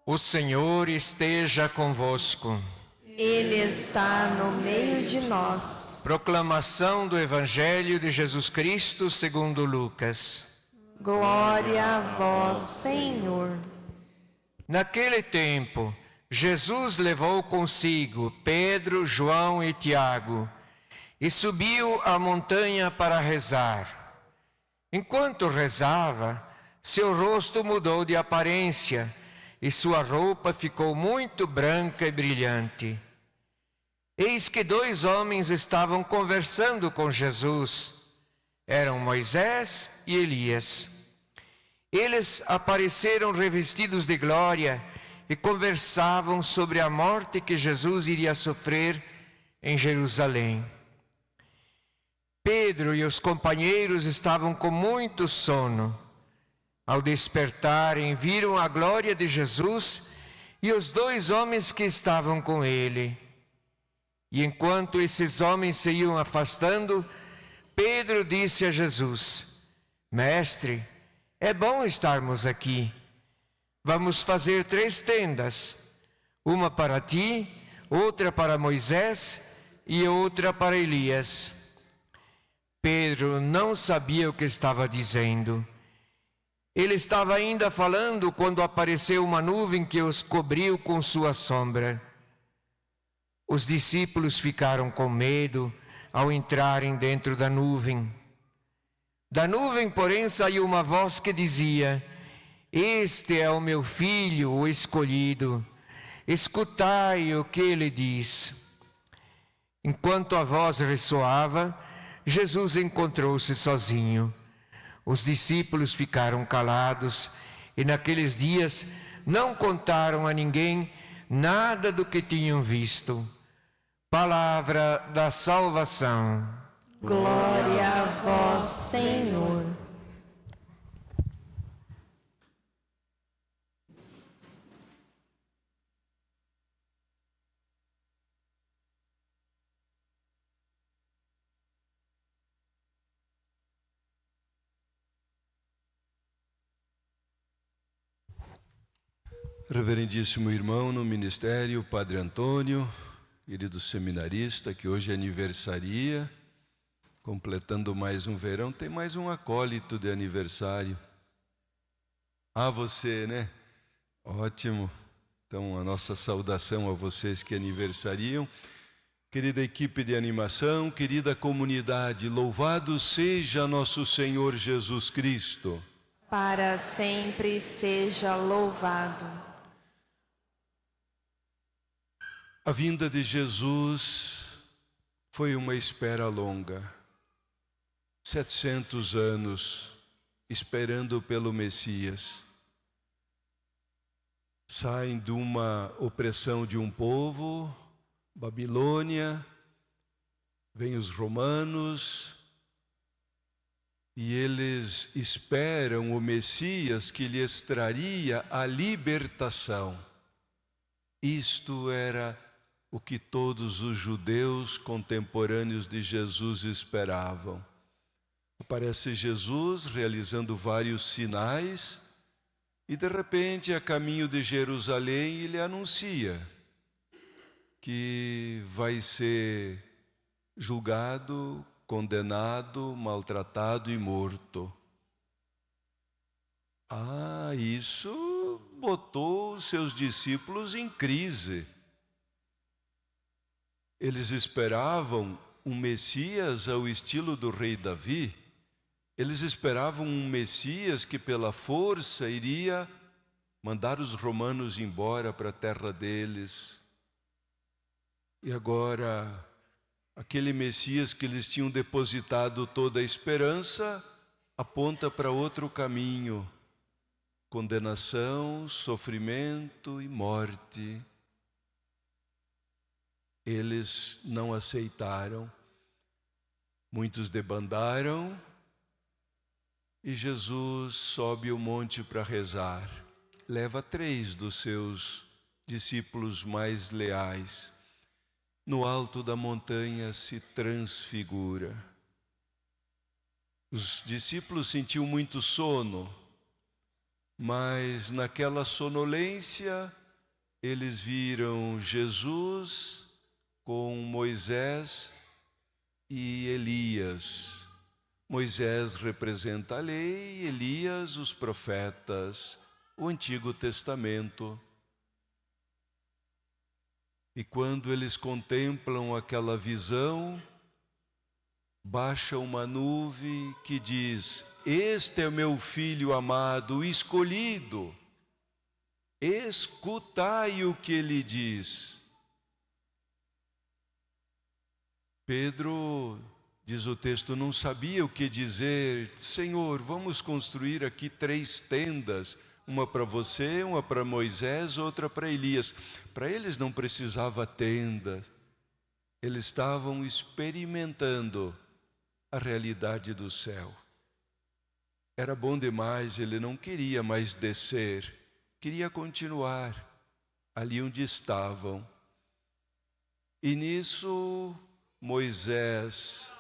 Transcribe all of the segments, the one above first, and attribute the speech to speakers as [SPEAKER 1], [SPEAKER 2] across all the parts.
[SPEAKER 1] O Senhor esteja convosco.
[SPEAKER 2] Ele está no meio de nós.
[SPEAKER 1] Proclamação do Evangelho de Jesus Cristo segundo Lucas.
[SPEAKER 2] Glória a vós, Senhor.
[SPEAKER 1] Naquele tempo, Jesus levou consigo Pedro, João e Tiago e subiu a montanha para rezar. Enquanto rezava, seu rosto mudou de aparência e sua roupa ficou muito branca e brilhante. Eis que 2 homens estavam conversando com Jesus. Eram Moisés e Elias. Eles apareceram revestidos de glória e conversavam sobre a morte que Jesus iria sofrer em Jerusalém. Pedro e os companheiros estavam com muito sono. Ao despertarem, viram a glória de Jesus e os 2 homens que estavam com ele. E enquanto esses homens se iam afastando, Pedro disse a Jesus: Mestre, é bom estarmos aqui. Vamos fazer 3 tendas, uma para ti, outra para Moisés e outra para Elias. Pedro não sabia o que estava dizendo. Ele estava ainda falando quando apareceu uma nuvem que os cobriu com sua sombra. Os discípulos ficaram com medo ao entrarem dentro da nuvem. Da nuvem, porém, saiu uma voz que dizia: Este é o meu filho, o escolhido. Escutai o que ele diz. Enquanto a voz ressoava, Jesus encontrou-se sozinho. Os discípulos ficaram calados e naqueles dias não contaram a ninguém nada do que tinham visto. Palavra da salvação.
[SPEAKER 2] Glória a vós, Senhor.
[SPEAKER 3] Reverendíssimo irmão no ministério, Padre Antônio, querido seminarista, que hoje aniversaria, completando mais um verão, tem mais um acólito de aniversário. Ah, você, né? Ótimo. Então, a nossa saudação a vocês que aniversariam. Querida equipe de animação, querida comunidade, louvado seja nosso Senhor Jesus Cristo.
[SPEAKER 2] Para sempre seja louvado.
[SPEAKER 3] A vinda de Jesus foi uma espera longa. 700 anos esperando pelo Messias. Saem de uma opressão de um povo, Babilônia, vêm os romanos, e eles esperam o Messias que lhes traria a libertação. Isto era o que todos os judeus contemporâneos de Jesus esperavam. Aparece Jesus realizando vários sinais e de repente, a caminho de Jerusalém, ele anuncia que vai ser julgado, condenado, maltratado e morto. Ah, isso botou os seus discípulos em crise. Eles esperavam um Messias ao estilo do rei Davi. Eles esperavam um Messias que pela força iria mandar os romanos embora para a terra deles. E agora, aquele Messias que eles tinham depositado toda a esperança, aponta para outro caminho. Condenação, sofrimento e morte. Eles não aceitaram. Muitos debandaram e Jesus sobe o monte para rezar. Leva 3 dos seus discípulos mais leais. No alto da montanha se transfigura. Os discípulos sentiam muito sono, mas naquela sonolência eles viram Jesus com Moisés e Elias. Moisés representa a lei, Elias os profetas, o Antigo Testamento. E quando eles contemplam aquela visão, baixa uma nuvem que diz: este é o meu filho amado, o escolhido. Escutai o que ele diz. Pedro, diz o texto, não sabia o que dizer. Senhor, vamos construir aqui 3 tendas, uma para você, uma para Moisés, outra para Elias. Para eles não precisava tenda, eles estavam experimentando a realidade do céu. Era bom demais, ele não queria mais descer, queria continuar ali onde estavam. E nisso Moisés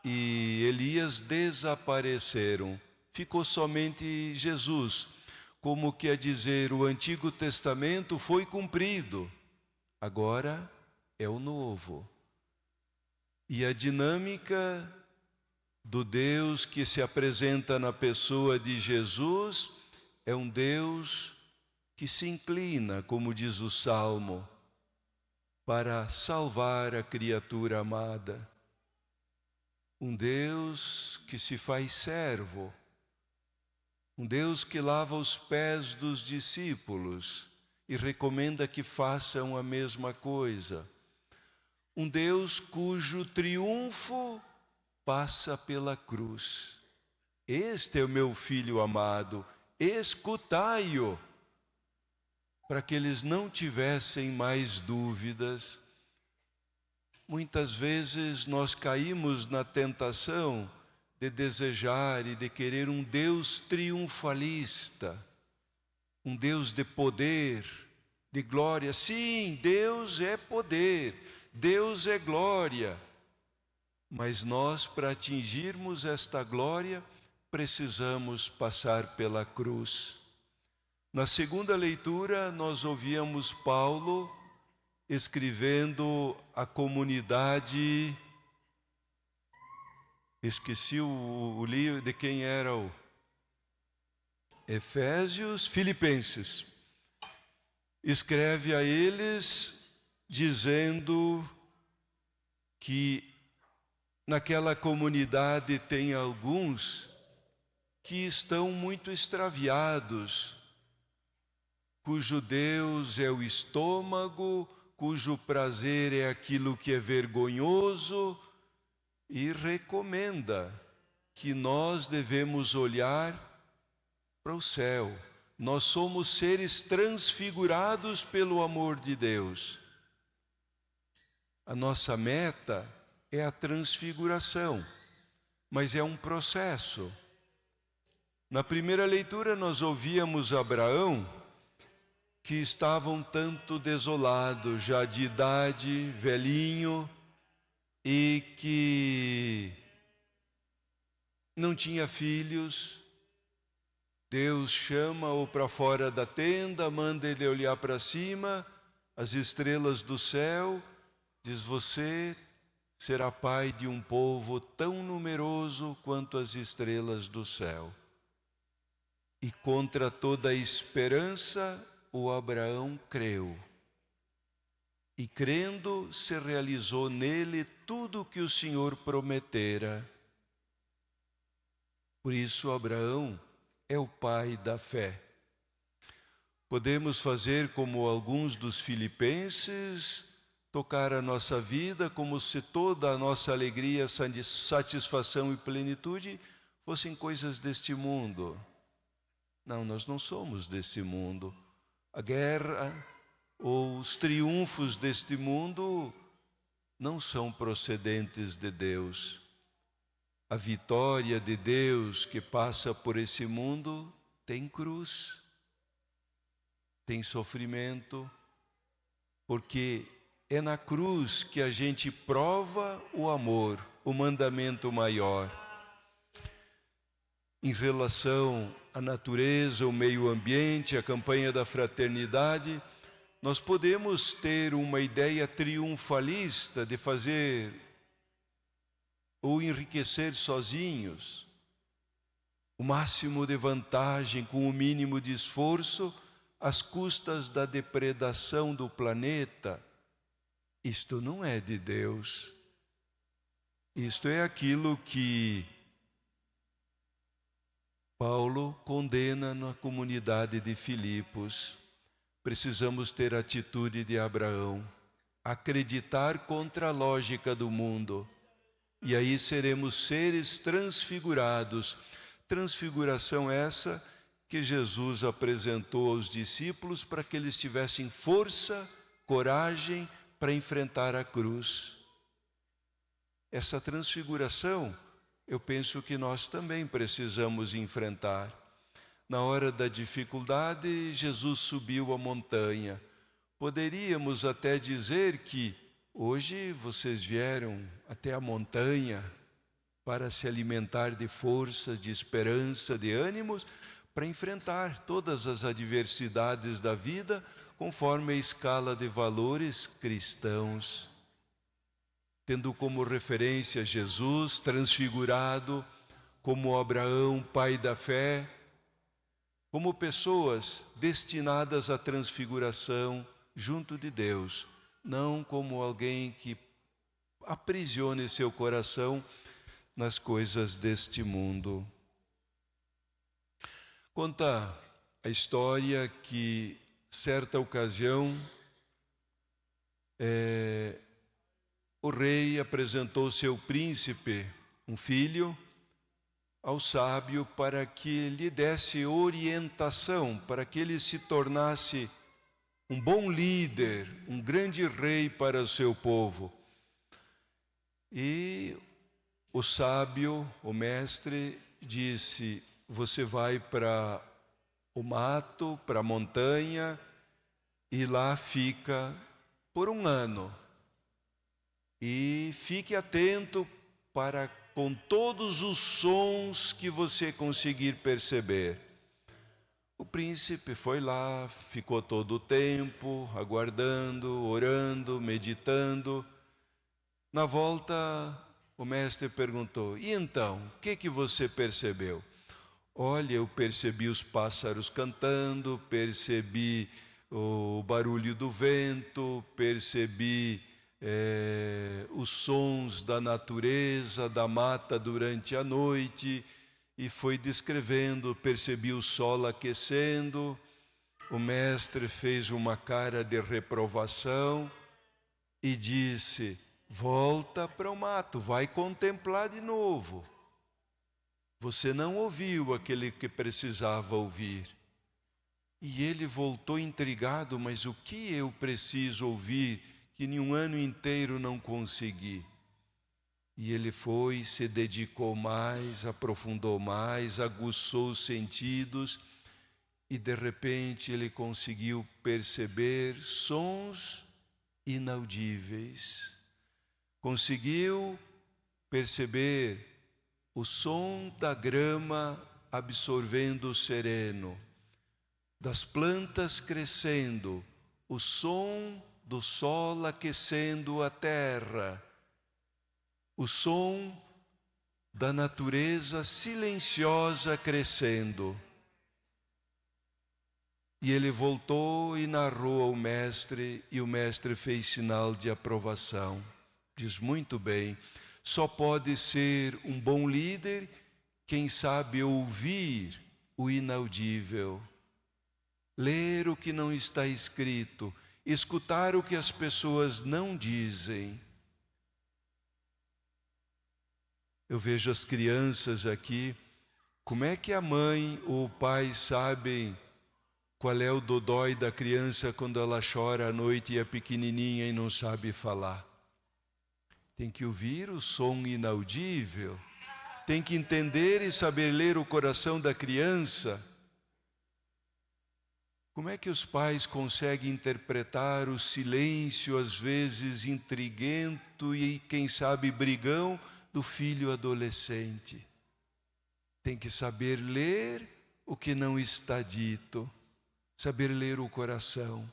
[SPEAKER 3] e Elias desapareceram, ficou somente Jesus. Como quer dizer, o Antigo Testamento foi cumprido, agora é o novo. E a dinâmica do Deus que se apresenta na pessoa de Jesus é um Deus que se inclina, como diz o Salmo, para salvar a criatura amada. Um Deus que se faz servo. Um Deus que lava os pés dos discípulos e recomenda que façam a mesma coisa. Um Deus cujo triunfo passa pela cruz. Este é o meu filho amado, escutai-o, para que eles não tivessem mais dúvidas. Muitas vezes nós caímos na tentação de desejar e de querer um Deus triunfalista, um Deus de poder, de glória. Sim, Deus é poder, Deus é glória. Mas nós, para atingirmos esta glória, precisamos passar pela cruz. Na segunda leitura, nós ouvíamos Paulo escrevendo à comunidade. Esqueci o livro de quem era o Efésios, Filipenses. Escreve a eles dizendo que naquela comunidade tem alguns que estão muito extraviados, cujo Deus é o estômago, cujo prazer é aquilo que é vergonhoso, e recomenda que nós devemos olhar para o céu. Nós somos seres transfigurados pelo amor de Deus. A nossa meta é a transfiguração, mas é um processo. Na primeira leitura nós ouvíamos Abraão, que estava um tanto desolado, já de idade, velhinho, e que não tinha filhos. Deus chama-o para fora da tenda, manda ele olhar para cima, as estrelas do céu, diz: você será pai de um povo tão numeroso quanto as estrelas do céu. E contra toda a esperança, o Abraão creu. E crendo, se realizou nele tudo o que o Senhor prometera. Por isso, Abraão é o pai da fé. Podemos fazer como alguns dos filipenses, tocar a nossa vida como se toda a nossa alegria, satisfação e plenitude fossem coisas deste mundo. Não, nós não somos deste mundo. A guerra ou os triunfos deste mundo não são procedentes de Deus. A vitória de Deus que passa por esse mundo tem cruz, tem sofrimento, porque é na cruz que a gente prova o amor, o mandamento maior. Em relação a natureza, o meio ambiente, a campanha da fraternidade, nós podemos ter uma ideia triunfalista de fazer ou enriquecer sozinhos, o máximo de vantagem com o mínimo de esforço, às custas da depredação do planeta. Isto não é de Deus. Isto é aquilo que Paulo condena na comunidade de Filipos. Precisamos ter a atitude de Abraão, acreditar contra a lógica do mundo, e aí seremos seres transfigurados. Transfiguração essa que Jesus apresentou aos discípulos para que eles tivessem força, coragem para enfrentar a cruz. Essa transfiguração, eu penso que nós também precisamos enfrentar. Na hora da dificuldade, Jesus subiu a montanha. Poderíamos até dizer que hoje vocês vieram até a montanha para se alimentar de forças, de esperança, de ânimos, para enfrentar todas as adversidades da vida, conforme a escala de valores cristãos. Tendo como referência Jesus transfigurado, como Abraão, pai da fé, como pessoas destinadas à transfiguração junto de Deus, não como alguém que aprisione seu coração nas coisas deste mundo. Conta a história que, certa ocasião, o rei apresentou seu príncipe, um filho, ao sábio para que lhe desse orientação, para que ele se tornasse um bom líder, um grande rei para o seu povo. E o sábio, o mestre, disse: você vai para o mato, para a montanha, e lá fica por 1 ano. E fique atento para com todos os sons que você conseguir perceber. O príncipe foi lá, ficou todo o tempo aguardando, orando, meditando. Na volta, o mestre perguntou: e então, o que você percebeu? Olha, eu percebi os pássaros cantando, percebi o barulho do vento, percebi os sons da natureza, da mata durante a noite, e foi descrevendo, percebi o sol aquecendo. O mestre fez uma cara de reprovação e disse: volta para o mato, vai contemplar de novo. Você não ouviu aquele que precisava ouvir. E ele voltou intrigado: mas o que eu preciso ouvir que em 1 ano inteiro não consegui? E ele foi, se dedicou mais, aprofundou mais, aguçou os sentidos, e de repente ele conseguiu perceber sons inaudíveis. Conseguiu perceber o som da grama absorvendo o sereno, das plantas crescendo, o som do sol aquecendo a terra, o som da natureza silenciosa crescendo. E ele voltou e narrou ao mestre, e o mestre fez sinal de aprovação. Diz: muito bem, só pode ser um bom líder quem sabe ouvir o inaudível, ler o que não está escrito, escutar o que as pessoas não dizem. Eu vejo as crianças aqui, como é que a mãe ou o pai sabem qual é o dodói da criança quando ela chora à noite e é pequenininha e não sabe falar? Tem que ouvir o som inaudível, tem que entender e saber ler o coração da criança. Como é que os pais conseguem interpretar o silêncio, às vezes intriguento e, quem sabe, brigão, do filho adolescente? Tem que saber ler o que não está dito, saber ler o coração,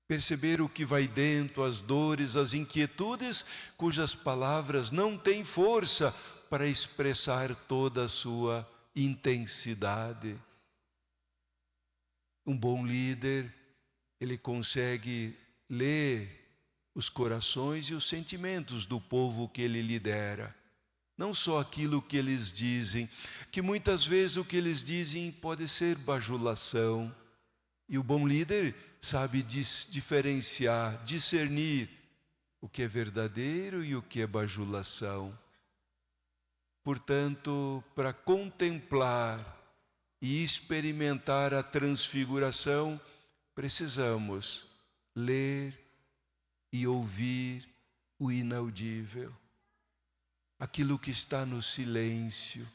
[SPEAKER 3] perceber o que vai dentro, as dores, as inquietudes, cujas palavras não têm força para expressar toda a sua intensidade. Um bom líder, ele consegue ler os corações e os sentimentos do povo que ele lidera. Não só aquilo que eles dizem, que muitas vezes o que eles dizem pode ser bajulação. E o bom líder sabe diferenciar, discernir o que é verdadeiro e o que é bajulação. Portanto, para contemplar e experimentar a transfiguração, precisamos ler e ouvir o inaudível, aquilo que está no silêncio.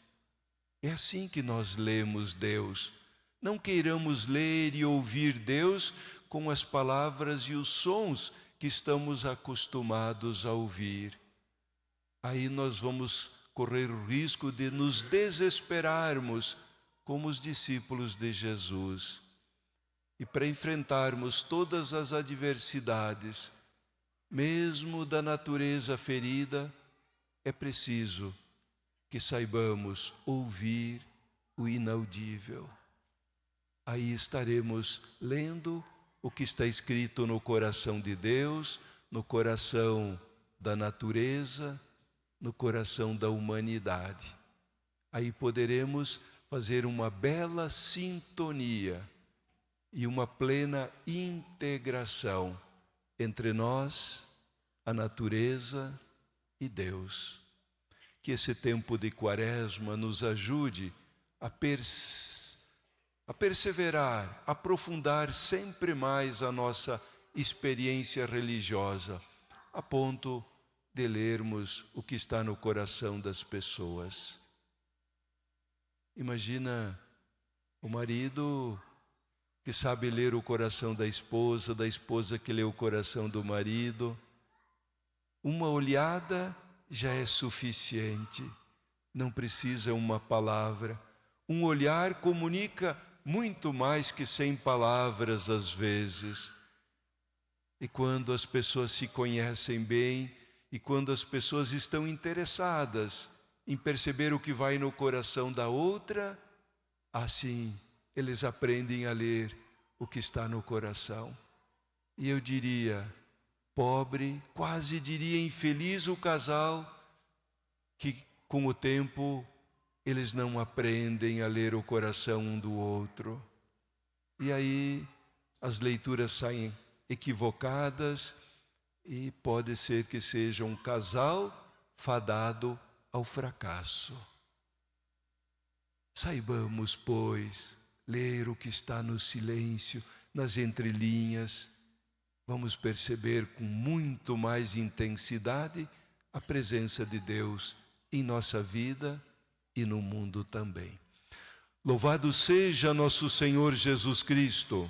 [SPEAKER 3] É assim que nós lemos Deus. Não queiramos ler e ouvir Deus com as palavras e os sons que estamos acostumados a ouvir. Aí nós vamos correr o risco de nos desesperarmos como os discípulos de Jesus. E para enfrentarmos todas as adversidades, mesmo da natureza ferida, é preciso que saibamos ouvir o inaudível. Aí estaremos lendo o que está escrito no coração de Deus, no coração da natureza, no coração da humanidade. Aí poderemos fazer uma bela sintonia e uma plena integração entre nós, a natureza e Deus. Que esse tempo de Quaresma nos ajude a perseverar, a aprofundar sempre mais a nossa experiência religiosa, a ponto de lermos o que está no coração das pessoas. Imagina o marido que sabe ler o coração da esposa que lê o coração do marido. Uma olhada já é suficiente, não precisa uma palavra. Um olhar comunica muito mais que 100 palavras às vezes. E quando as pessoas se conhecem bem, e quando as pessoas estão interessadas em perceber o que vai no coração da outra, assim eles aprendem a ler o que está no coração. E eu diria, pobre, quase diria infeliz o casal que com o tempo eles não aprendem a ler o coração um do outro. E aí as leituras saem equivocadas e pode ser que seja um casal fadado ao fracasso. Saibamos, pois, ler o que está no silêncio, nas entrelinhas. Vamos perceber com muito mais intensidade a presença de Deus em nossa vida e no mundo também. Louvado seja nosso Senhor Jesus Cristo.